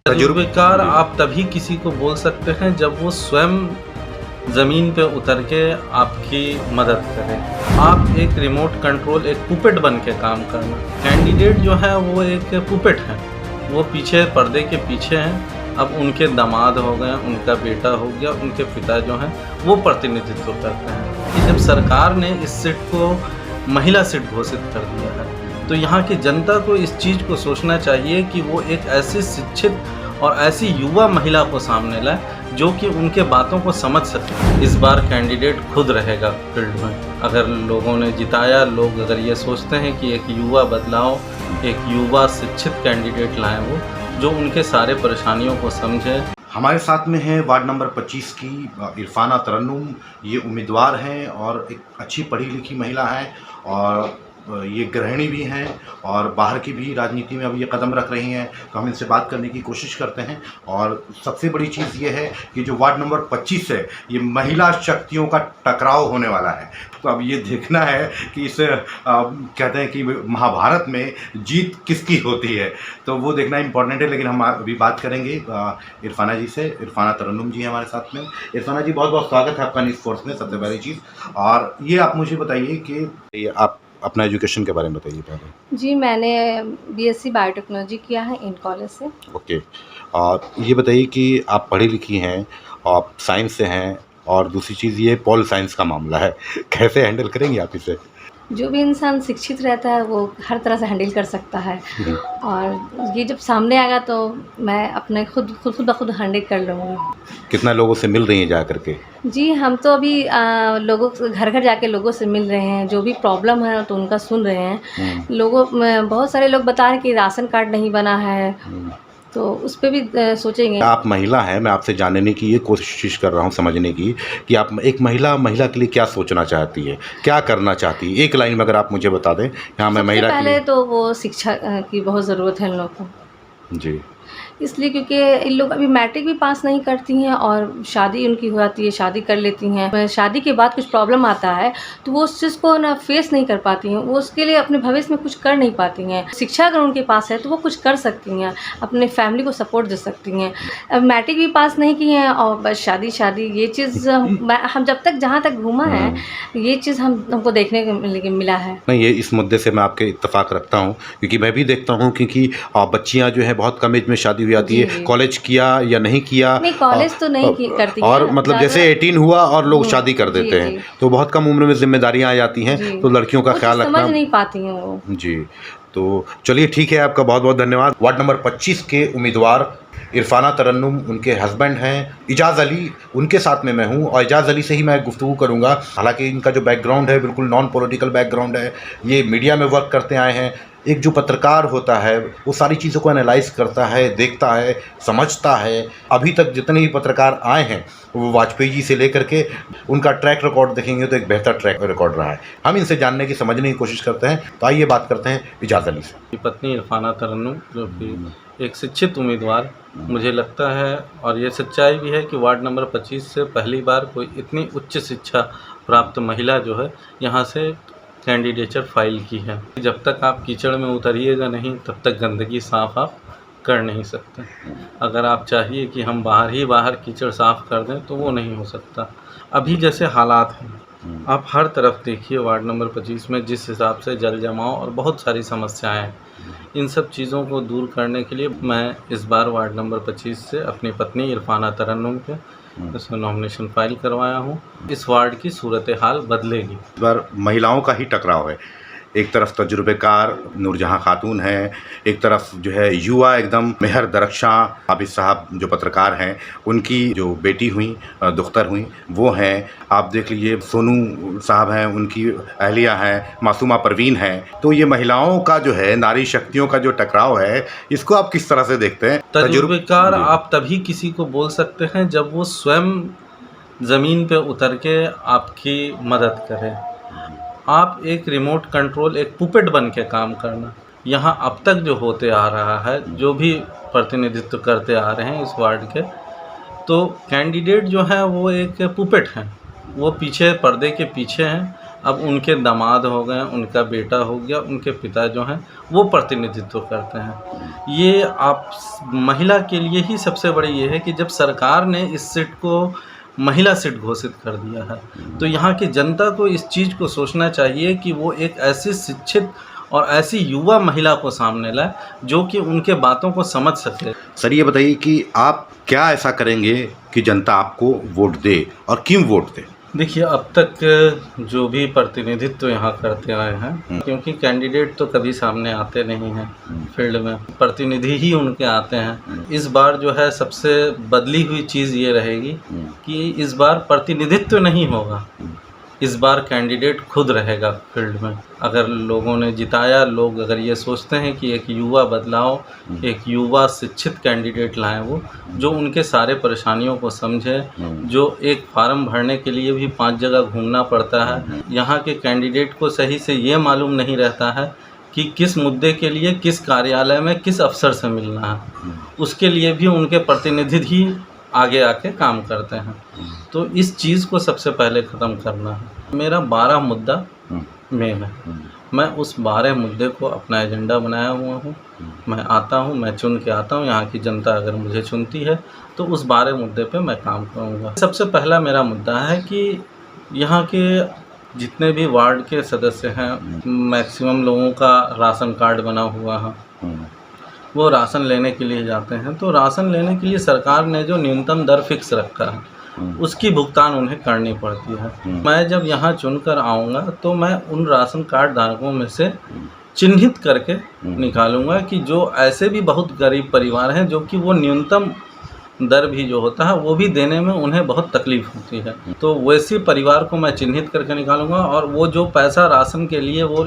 तजुर्बेकार आप तभी किसी को बोल सकते हैं जब वो स्वयं ज़मीन पे उतर के आपकी मदद करें। आप एक रिमोट कंट्रोल, एक पुपेट बन के काम करना। कैंडिडेट जो है वो एक पुपेट है, वो पीछे पर्दे के पीछे हैं। अब उनके दामाद हो गए, उनका बेटा हो गया, उनके पिता जो हैं वो प्रतिनिधित्व करते हैं। कि जब सरकार ने इस सीट को महिला सीट घोषित कर दिया है तो यहाँ की जनता को इस चीज़ को सोचना चाहिए कि वो एक ऐसी शिक्षित और ऐसी युवा महिला को सामने लाए जो कि उनके बातों को समझ सके। इस बार कैंडिडेट खुद रहेगा फील्ड में। अगर लोगों ने जिताया, लोग अगर ये सोचते हैं कि एक युवा बदलाव, एक युवा शिक्षित कैंडिडेट लाएं वो जो उनके सारे परेशानियों को समझे। हमारे साथ में है वार्ड नंबर 25 की इरफाना तरन्नुम। ये उम्मीदवार हैं और एक अच्छी पढ़ी लिखी महिला है और ये गृहिणी भी हैं और बाहर की भी राजनीति में अब ये कदम रख रही हैं, तो हम इनसे बात करने की कोशिश करते हैं। और सबसे बड़ी चीज़ ये है कि जो वार्ड नंबर 25 है ये महिला शक्तियों का टकराव होने वाला है। तो अब ये देखना है कि इस कहते हैं कि महाभारत में जीत किसकी होती है, तो वो देखना इम्पोर्टेंट है। लेकिन हम अभी बात करेंगे इरफाना जी से। इरफाना तरन्नुम जी हमारे साथ में। इरफाना जी, बहुत बहुत स्वागत है आपका न्यूज़ फोर्स में। सबसे पहली चीज़, और ये आप मुझे बताइए कि आप अपना एजुकेशन के बारे में बताइए पहले। जी, मैंने बीएससी बायोटेक्नोलॉजी किया है इन कॉलेज से। ओके, और ये बताइए कि आप पढ़ी लिखी हैं, आप साइंस से हैं, और दूसरी चीज़ ये पॉल साइंस का मामला है, कैसे हैंडल करेंगे आप इसे? जो भी इंसान शिक्षित रहता है वो हर तरह से हैंडल कर सकता है, और ये जब सामने आएगा तो मैं अपने खुद ब खुद हैंडल कर लूँगी। कितना लोगों से मिल रही हैं जा करके? जी, हम तो अभी लोगों घर घर जाके लोगों से मिल रहे हैं, जो भी प्रॉब्लम है तो उनका सुन रहे हैं। बहुत सारे लोग बता रहे हैं कि राशन कार्ड नहीं बना है, तो उस पे भी सोचेंगे। आप महिला हैं, मैं आपसे जानने की ये कोशिश कर रहा हूँ, समझने की कि आप एक महिला के लिए क्या सोचना चाहती है, क्या करना चाहती है। एक लाइन में अगर आप मुझे बता दें। हाँ, मैं महिला के लिए पहले तो वो शिक्षा की बहुत ज़रूरत है इन लोगों को। जी, इसलिए क्योंकि इन लोग अभी मैट्रिक भी पास नहीं करती हैं और शादी उनकी हो जाती है, शादी कर लेती हैं। शादी के बाद कुछ प्रॉब्लम आता है तो वो उस चीज़ को ना फेस नहीं कर पाती हैं, वो उसके लिए अपने भविष्य में कुछ कर नहीं पाती हैं। शिक्षा अगर उनके पास है तो वो कुछ कर सकती हैं, अपने फैमिली को सपोर्ट दे सकती हैं। अब मैट्रिक भी पास नहीं की हैं और बस शादी ये चीज़ हम जब तक जहाँ तक घूमा है ये चीज़ हमको देखने को मिला है। नहीं, ये इस मुद्दे से मैं आपके इत्तेफाक रखता हूँ, क्योंकि मैं भी देखता हूँ क्योंकि बच्चियाँ जो है बहुत कम एज में शादी हो जाती है। कॉलेज किया या नहीं किया, नहीं कॉलेज तो नहीं करती और मतलब जैसे 18 हुआ और लोग शादी कर देते हैं, तो बहुत कम उम्र में जिम्मेदारियां आ जाती हैं, तो लड़कियों का ख्याल रखना समझ नहीं पाती हैं वो। जी, तो चलिए ठीक है, आपका बहुत बहुत धन्यवाद। वार्ड नंबर 25 के उम्मीदवार इरफाना तरन्नुम, उनके हस्बैंड हैं इजाज़ अली, उनके साथ में मैं हूं और इजाज़ अली से ही मैं गुफ्तगू करूंगा। हालांकि इनका जो बैकग्राउंड है बिल्कुल नॉन पॉलिटिकल बैकग्राउंड है, ये मीडिया में वर्क करते आए हैं। एक जो पत्रकार होता है वो सारी चीज़ों को एनालाइज करता है, देखता है, समझता है। अभी तक जितने भी पत्रकार आए हैं वो वाजपेयी जी से लेकर के उनका ट्रैक रिकॉर्ड देखेंगे तो एक बेहतर ट्रैक रिकॉर्ड रहा है। हम इनसे जानने की, समझने की कोशिश करते हैं, तो आइए बात करते हैं इजाज़ अली से। पत्नी इरफाना तरन्नुम जो कि एक शिक्षित उम्मीदवार, मुझे लगता है और ये सच्चाई भी है कि वार्ड नंबर 25 से पहली बार कोई इतनी उच्च शिक्षा प्राप्त महिला जो है यहाँ से कैंडिडेचर फाइल की है। जब तक आप कीचड़ में उतरिएगा नहीं तब तक गंदगी साफ़ आप कर नहीं सकते। अगर आप चाहिए कि हम बाहर कीचड़ साफ़ कर दें तो वो नहीं हो सकता। अभी जैसे हालात हैं, आप हर तरफ देखिए वार्ड नंबर 25 में जिस हिसाब से जल जमाव और बहुत सारी समस्याएं हैं, इन सब चीज़ों को दूर करने के लिए मैं इस बार वार्ड नंबर 25 से अपनी पत्नी इरफाना तरन्नुम के इसमें नॉमिनेशन फाइल करवाया हूँ। इस वार्ड की सूरत हाल बदलेगी। इस बार महिलाओं का ही टकराव है। एक तरफ तजुर्बेकार नूरजहां खातून हैं, एक तरफ जो है युवा एकदम मेहर दरख्शां आबिद साहब जो पत्रकार हैं, उनकी जो बेटी हुई, दुख्तर हुई, वो हैं। आप देख लीजिए सोनू साहब हैं, उनकी अहलिया हैं, मासूमा परवीन हैं। तो ये महिलाओं का जो है, नारी शक्तियों का जो टकराव है, इसको आप किस तरह से देखते हैं? तजुर्बेकार आप तभी किसी को बोल सकते हैं जब वो स्वयं ज़मीन पे उतर के आपकी मदद करे। आप एक रिमोट कंट्रोल, एक पुपेट बन के काम करना। यहाँ अब तक जो होते आ रहा है, जो भी प्रतिनिधित्व करते आ रहे हैं इस वार्ड के, तो कैंडिडेट जो है वो एक पुपेट हैं, वो पीछे पर्दे के पीछे हैं। अब उनके दामाद हो गए, उनका बेटा हो गया, उनके पिता जो हैं वो प्रतिनिधित्व करते हैं। ये आप महिला के लिए ही सबसे बड़ी ये है कि जब सरकार ने इस सीट को महिला सीट घोषित कर दिया है तो यहाँ की जनता को इस चीज़ को सोचना चाहिए कि वो एक ऐसी शिक्षित और ऐसी युवा महिला को सामने लाए जो कि उनके बातों को समझ सके। सर ये बताइए कि आप क्या ऐसा करेंगे कि जनता आपको वोट दे और क्यों वोट दे? देखिए, अब तक जो भी प्रतिनिधित्व यहाँ करते आए हैं, क्योंकि कैंडिडेट तो कभी सामने आते नहीं हैं फील्ड में, प्रतिनिधि ही उनके आते हैं। इस बार जो है सबसे बदली हुई चीज़ ये रहेगी कि इस बार प्रतिनिधित्व नहीं होगा, इस बार कैंडिडेट खुद रहेगा फील्ड में। अगर लोगों ने जिताया, लोग अगर ये सोचते हैं कि एक युवा बदलाव, एक युवा शिक्षित कैंडिडेट लाएं वो, जो उनके सारे परेशानियों को समझे, जो एक फार्म भरने के लिए भी 5 जगह घूमना पड़ता है, यहाँ के कैंडिडेट को सही से ये मालूम नहीं रहता है कि किस मुद्दे के लिए किस कार्यालय में किस अफसर से मिलना है, उसके लिए भी उनके प्रतिनिधि ही आगे आके काम करते हैं। तो इस चीज़ को सबसे पहले ख़त्म करना है। मेरा 12 मुद्दा मेन है, मैं उस 12 मुद्दे को अपना एजेंडा बनाया हुआ हूँ। मैं आता हूँ, मैं चुन के आता हूँ, यहाँ की जनता अगर मुझे चुनती है तो उस 12 मुद्दे पे मैं काम करूँगा। सबसे पहला मेरा मुद्दा है कि यहाँ के जितने भी वार्ड के सदस्य हैं, मैक्सिमम लोगों का राशन कार्ड बना हुआ है, वो राशन लेने के लिए जाते हैं। तो राशन लेने के लिए सरकार ने जो न्यूनतम दर फिक्स रखा है उसकी भुगतान उन्हें करनी पड़ती है। मैं जब यहाँ चुनकर आऊँगा तो मैं उन राशन कार्ड धारकों में से चिन्हित करके निकालूंगा कि जो ऐसे भी बहुत गरीब परिवार हैं जो कि वो न्यूनतम दर भी जो होता है वो भी देने में उन्हें बहुत तकलीफ़ होती है, तो वैसे परिवार को मैं चिन्हित करके निकालूंगा और वो जो पैसा राशन के लिए वो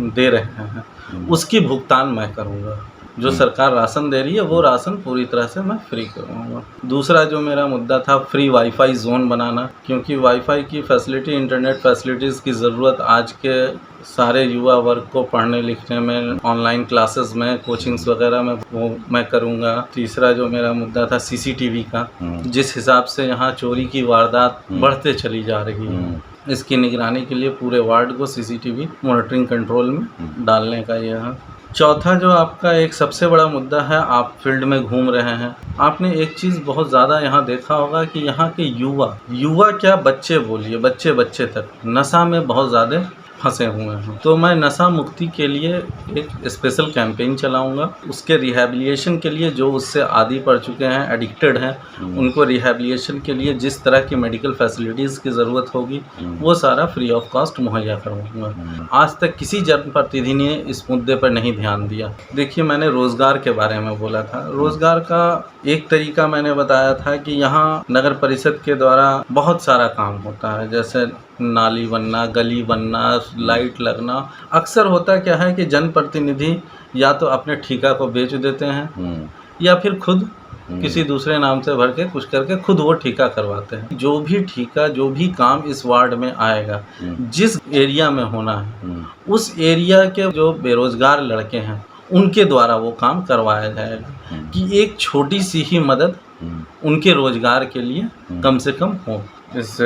दे रहे हैं उसकी भुगतान मैं करूँगा। जो सरकार राशन दे रही है वो राशन पूरी तरह से मैं फ्री करवाऊँगा। दूसरा जो मेरा मुद्दा था, फ्री वाईफाई जोन बनाना, क्योंकि वाईफाई की फैसिलिटी, इंटरनेट फैसिलिटीज़ की ज़रूरत आज के सारे युवा वर्ग को पढ़ने लिखने में, ऑनलाइन क्लासेस में, कोचिंग्स वगैरह में वो मैं करूँगा। तीसरा जो मेरा मुद्दा था सीसीटीवी का, जिस हिसाब से यहाँ चोरी की वारदात बढ़ते चली जा रही है, इसकी निगरानी के लिए पूरे वार्ड को सीसीटीवी मॉनिटरिंग कंट्रोल में डालने का यह है। चौथा जो आपका एक सबसे बड़ा मुद्दा है, आप फील्ड में घूम रहे हैं, आपने एक चीज़ बहुत ज़्यादा यहाँ देखा होगा कि यहाँ के युवा क्या, बच्चे बोलिए, बच्चे तक नशा में बहुत ज़्यादा फंसे हुए हैं। तो मैं नशा मुक्ति के लिए एक स्पेशल कैंपेन चलाऊंगा। उसके रिहैबिलिटेशन के लिए जो उससे आदी पड़ चुके हैं, एडिक्टेड हैं, उनको रिहैबिलिटेशन के लिए जिस तरह की मेडिकल फैसिलिटीज़ की ज़रूरत होगी वो सारा फ्री ऑफ कॉस्ट मुहैया करवाऊंगा। आज तक किसी जनप्रतिनिधि ने इस मुद्दे पर नहीं ध्यान दिया। देखिए, मैंने रोज़गार के बारे में बोला था। रोज़गार का एक तरीका मैंने बताया था कि यहाँ नगर परिषद के द्वारा बहुत सारा काम होता है, जैसे नाली बनना, गली बनना, लाइट लगना। अक्सर होता क्या है कि जनप्रतिनिधि या तो अपने ठेका को बेच देते हैं या फिर खुद किसी दूसरे नाम से भर के कुछ करके खुद वो ठेका करवाते हैं। जो भी ठेका, जो भी काम इस वार्ड में आएगा, जिस एरिया में होना है, उस एरिया के जो बेरोजगार लड़के हैं उनके द्वारा वो काम करवाया जाएगा कि एक छोटी सी ही मदद उनके रोजगार के लिए कम से कम हो। इस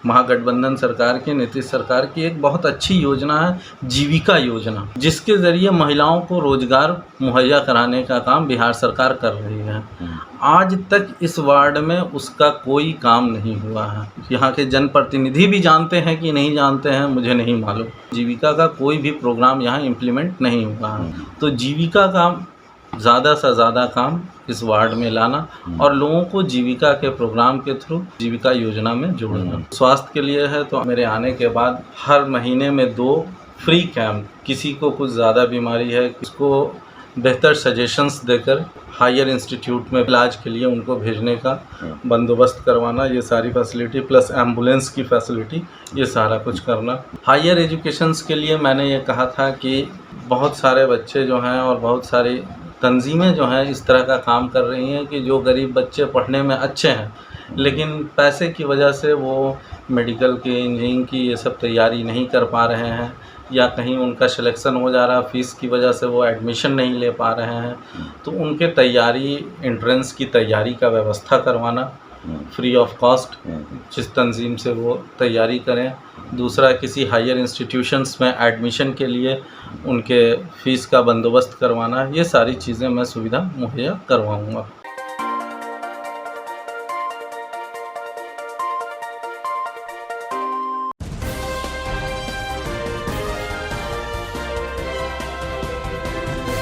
महागठबंधन सरकार की, नीतीश सरकार की एक बहुत अच्छी योजना है जीविका योजना, जिसके ज़रिए महिलाओं को रोजगार मुहैया कराने का काम बिहार सरकार कर रही है। आज तक इस वार्ड में उसका कोई काम नहीं हुआ है। यहाँ के जनप्रतिनिधि भी जानते हैं कि नहीं जानते हैं, मुझे नहीं मालूम। जीविका का कोई भी प्रोग्राम यहाँ इम्प्लीमेंट नहीं हुआ है। तो जीविका का ज़्यादा से ज़्यादा काम इस वार्ड में लाना और लोगों को जीविका के प्रोग्राम के थ्रू जीविका योजना में जोड़ना। स्वास्थ्य के लिए है तो मेरे आने के बाद हर महीने में 2 फ्री कैंप, किसी को कुछ ज़्यादा बीमारी है, उसको बेहतर सजेशंस देकर हायर इंस्टीट्यूट में इलाज के लिए उनको भेजने का बंदोबस्त करवाना, ये सारी फैसिलिटी प्लस एम्बुलेंस की फैसिलिटी, ये सारा कुछ करना। हायर एजुकेशंस के लिए मैंने ये कहा था कि बहुत सारे बच्चे जो हैं और बहुत सारी तंजीमें जो हैं इस तरह का काम कर रही हैं कि जो गरीब बच्चे पढ़ने में अच्छे हैं लेकिन पैसे की वजह से वो मेडिकल की, इंजीनियरिंग की ये सब तैयारी नहीं कर पा रहे हैं, या कहीं उनका सिलेक्शन हो जा रहा है, फ़ीस की वजह से वो एडमिशन नहीं ले पा रहे हैं। तो उनके तैयारी, एंट्रेंस की तैयारी का व्यवस्था करवाना, फ्री ऑफ कॉस्ट, जिस तंजीम से वो तैयारी करें। दूसरा, किसी हायर इंस्टीट्यूशंस में एडमिशन के लिए उनके फ़ीस का बंदोबस्त करवाना, ये सारी चीज़ें मैं सुविधा मुहैया करवाऊँगा।